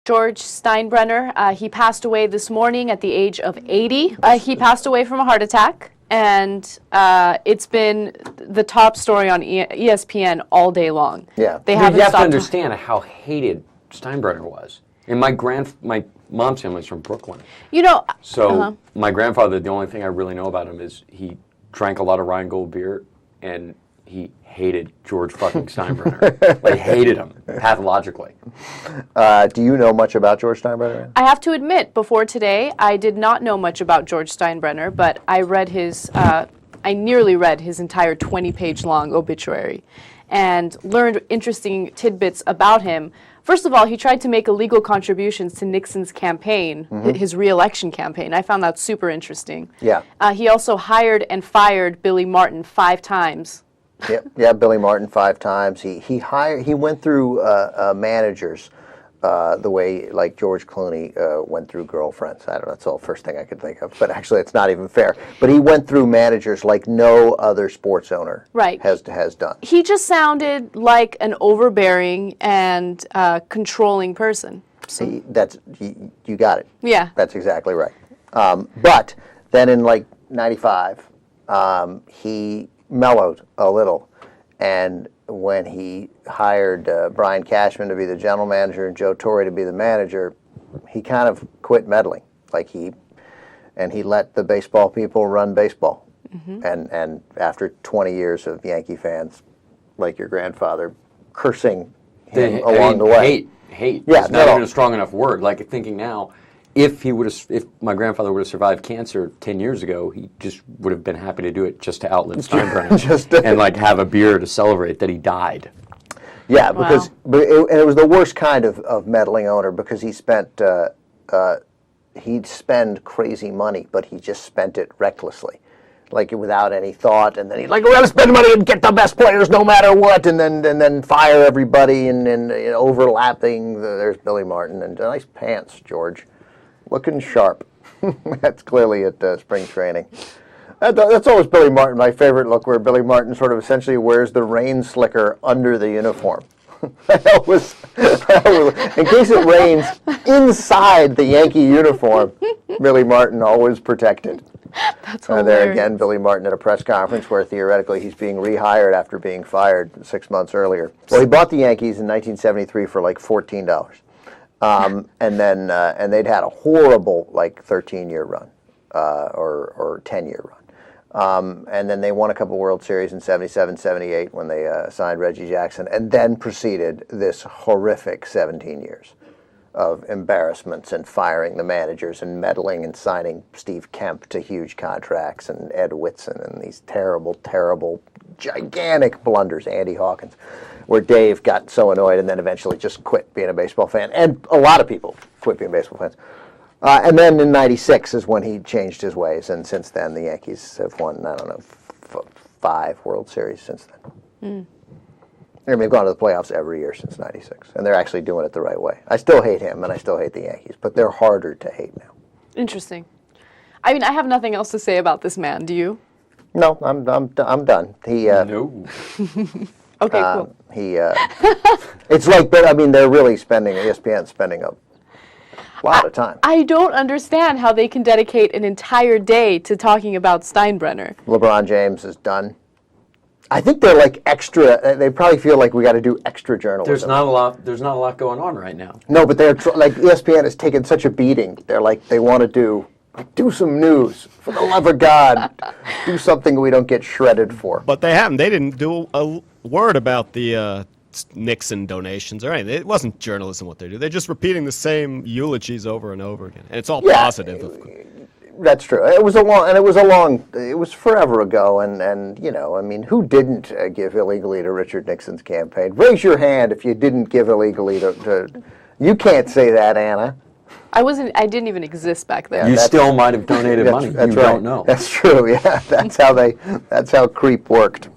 George Steinbrenner, he passed away this morning at the age of 80. He passed away from a heart attack, and it's been the top story on ESPN all day long. Yeah, they you haven't have to stopped understand how hated Steinbrenner was. And my mom's family's from Brooklyn. You know, so my grandfather, the only thing I really know about him is he drank a lot of Rheingold beer, and he hated George fucking Steinbrenner. Like, hated him pathologically. Do you know much about George Steinbrenner? I have to admit, before today, I did not know much about George Steinbrenner, but I read his, I nearly read his entire 20-page long obituary and learned interesting tidbits about him. First of all, he tried to make illegal contributions to Nixon's campaign, his re-election campaign. I found that super interesting. Yeah. He also hired and fired Billy Martin 5 times. Yeah, Billy Martin 5 times. He went through managers the way like George Clooney went through girlfriends. I don't know, that's the first thing I could think of, but actually it's not even fair. But he went through managers like no other sports owner has done. He just sounded like an overbearing and controlling person. So. You got it. Yeah. That's exactly right. But then in like 95, he mellowed a little, and when he hired Brian Cashman to be the general manager and Joe Torre to be the manager, he kind of quit meddling. He let the baseball people run baseball. And after 20 years of Yankee fans, like your grandfather, cursing him along the way. Hate. Yeah, it's not even a strong enough word. Like, thinking now, if my grandfather would have survived cancer 10 years ago, he just would have been happy to do it just to outlive Steinbrenner and like have a beer to celebrate that he died. Yeah, because it was the worst kind of meddling owner, because he'd spend crazy money, but he just spent it recklessly, like without any thought. And then he'd like, we're gonna spend money and get the best players no matter what, and then fire everybody and overlapping. There's Billy Martin, and nice pants, George. Looking sharp. That's clearly at spring training. That's always Billy Martin, my favorite look, where Billy Martin sort of essentially wears the rain slicker under the uniform. In case it rains inside the Yankee uniform, Billy Martin always protected. That's hilarious. There again, Billy Martin at a press conference where theoretically he's being rehired after being fired 6 months earlier. Well, he bought the Yankees in 1973 for like $14. And they'd had a horrible 13-year run or 10-year run. And then they won a couple World Series in 77, 78 when they signed Reggie Jackson, and then proceeded this horrific 17 years of embarrassments and firing the managers and meddling and signing Steve Kemp to huge contracts and Ed Whitson and these terrible, terrible, gigantic blunders, Andy Hawkins, where Dave got so annoyed and then eventually just quit being a baseball fan. And a lot of people quit being baseball fans. And then in 96 is when he changed his ways, and since then the Yankees have won, I don't know, 5 World Series since then. They've gone to the playoffs every year since 96, and they're actually doing it the right way. I still hate him, and I still hate the Yankees, but they're harder to hate now. Interesting. I mean, I have nothing else to say about this man. Do you? No, I'm done. No. Okay, cool. It's like, but I mean, they're really ESPN's spending a lot of time. I don't understand how they can dedicate an entire day to talking about Steinbrenner. LeBron James is done. I think they're like extra. They probably feel like we got to do extra journalism. There's not a lot going on right now. No, but they're like ESPN has taken such a beating. They're like, they want to do some news, for the love of God. Do something we don't get shredded for. But they haven't. They didn't do a word about the Nixon donations or anything. It wasn't journalism what they do. They're just repeating the same eulogies over and over again, and it's all positive. Of course. That's true. It was forever ago, and I mean, who didn't give illegally to Richard Nixon's campaign? Raise your hand if you didn't give illegally to. You can't say that, Anna. I didn't even exist back then. You still might have donated money. That's you right. don't know. That's true. Yeah, that's how creep worked.